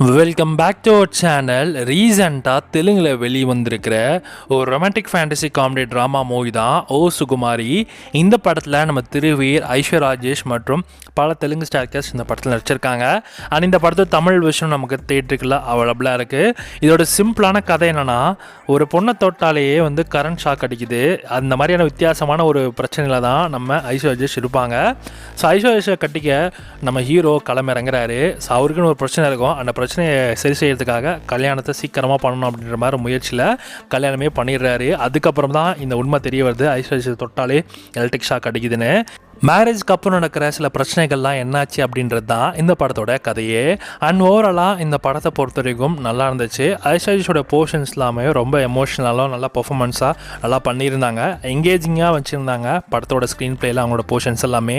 Welcome back to our channel. ரீசெண்டாக தெலுங்கில் வெளியே வந்திருக்கிற ஒரு romantic fantasy comedy drama movie தான் ஓ சுகுமாரி. இந்த படத்தில் நம்ம திருவீர், ஐஸ்வர்யா ராஜேஷ் மற்றும் பல தெலுங்கு ஸ்டார்கர்ஸ் இந்த படத்தில் நடிச்சிருக்காங்க. அண்ட் இந்த படத்தை தமிழ் விஷயம் நமக்கு தேட்டருக்குள்ள அவைலபிளாக இருக்குது. இதோட சிம்பிளான கதை என்னென்னா, ஒரு பொண்ணை தொட்டாலேயே கரண்ட் ஷாக் அடிக்குது. அந்த மாதிரியான வித்தியாசமான ஒரு பிரச்சனையில் தான் நம்ம ஐஸ்வர்யா ராஜேஷ் இருப்பாங்க. ஸோ ஐஸ்வர்யா ராஜேஷை கட்டிக்க நம்ம ஹீரோ களமிறங்குறாரு. ஸோ அவருக்குன்னு ஒரு பிரச்சனை இருக்கும். அந்த பிரச்சனையை சரி செய்யறதுக்காக கல்யாணத்தை சீக்கிரமாக பண்ணணும் அப்படின்ற மாதிரி முயற்சியில் கல்யாணமே பண்ணிடுறாரு. அதுக்கப்புறம் தான் இந்த உண்மை தெரிய வருது, ஐஸ்வர்யா தொட்டாலே எலக்ட்ரிக் ஷாக் அடிக்குதுன்னு. மேரேஜ்க்கு அப்புறம் நடக்கிற சில பிரச்சனைகள்லாம் என்னாச்சு அப்படின்றது தான் இந்த படத்தோட கதையே. அண்ட் ஓவராலாக இந்த படத்தை பொறுத்த வரைக்கும் நல்லா இருந்துச்சு. ஐஸ்வர்யாவோட போர்ஷன்ஸ் எல்லாமே ரொம்ப எமோஷ்னலாக நல்லா பர்ஃபார்மன்ஸாக நல்லா பண்ணியிருந்தாங்க. எங்கேஜிங்காக வச்சுருந்தாங்க படத்தோட ஸ்க்ரீன் பிளேயில் அவங்களோட போர்ஷன்ஸ் எல்லாமே.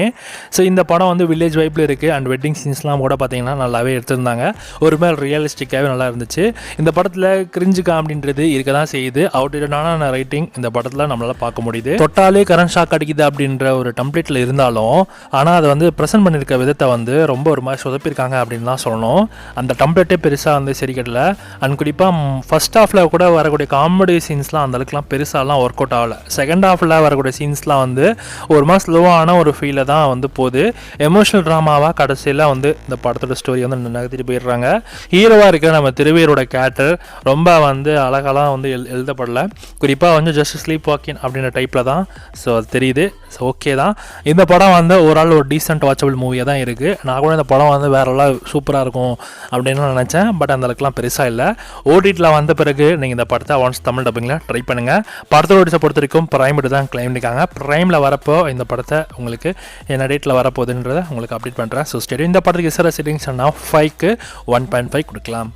ஸோ இந்த படம் வில்லேஜ் வைப்பில் இருக்குது. அண்ட் வெட்டிங் சீன்ஸ்லாம் கூட பார்த்திங்கன்னா நல்லாவே எடுத்திருந்தாங்க. ஒரு மேல் ரியலிஸ்டிக்காகவே நல்லா இருந்துச்சு. இந்த படத்தில் கிரிஞ்சு காமெடின்றது இருக்க தான் செய்யுது. அவுட்டேட்டடான ரைட்டிங் இந்த படத்தில் நம்மளால் பார்க்க முடியுது. தொட்டாலே கரண்ட் ஷாக் அடிக்குது அப்படின்ற ஒரு டெம்ப்ளேட்டில் இருந்தாலும் ஆனால் அதை ப்ரெசென்ட் பண்ணியிருக்க விதத்தை ரொம்ப ஒரு மாதிரி சொதப்பிருக்காங்க அப்படின்னு தான் சொல்லணும். அந்த டெம்ப்ளேட்டே பெருசாக சரி கட்டல. அண்ட் குறிப்பாக ஃபர்ஸ்ட் ஹாஃபில் கூட வரக்கூடிய காமெடி சீன்ஸ்லாம் அந்தளவுக்குலாம் பெருசாலாம் ஒர்க் அவுட் ஆகலை. செகண்ட் ஹாஃபில் வரக்கூடிய சீன்ஸ்லாம் ஒரு மாதிரி ஸ்லோவான ஒரு ஃபீலை தான் போகுது. எமோஷனல் ட்ராமாவாக கடைசியில் இந்த படத்தோட ஸ்டோரி நகர்த்திட்டு போயிடுறாங்க. ஹீரோவாக இருக்கிற நம்ம திருவேரோட கேரக்டர் ரொம்ப அழகாலாம் எழுதப்படலை. குறிப்பாக ஜஸ்ட் ஸ்லீப் வாக்கிங் அப்படின்ற டைப்பில் தான். ஸோ அது தெரியுது. ஸோ ஓகே தான். இந்த படம் ஒரு டீசென்ட் வாட்சபிள் மூவியாக தான் இருக்குது. நான் கூட இந்த படம் வேறெல்லாம் சூப்பராக இருக்கும் அப்படின்னு நினச்சேன். பட் அந்த அளவுக்குலாம் பெருசாக இல்லை. ஓடிடியில் வந்த பிறகு நீங்கள் இந்த படத்தை ஒன்ஸ் தமிழ் டப்பிங்கில் ட்ரை பண்ணுங்கள். படத்தோட பொறுத்த வரைக்கும் ப்ரைம் தான் கிளைம் பண்ணிக்காங்க. ப்ரைமில் வரப்போ இந்த படத்தை உங்களுக்கு என்ன டேட்டில் வரப்போகுதுன்றதை உங்களுக்கு அப்டேட் பண்ணுறேன். ஸோ ஸ்டேடியம் இந்த படத்துக்கு சிட்டிங்ஸ் 5க்கு 1.5 கொடுக்கலாம்.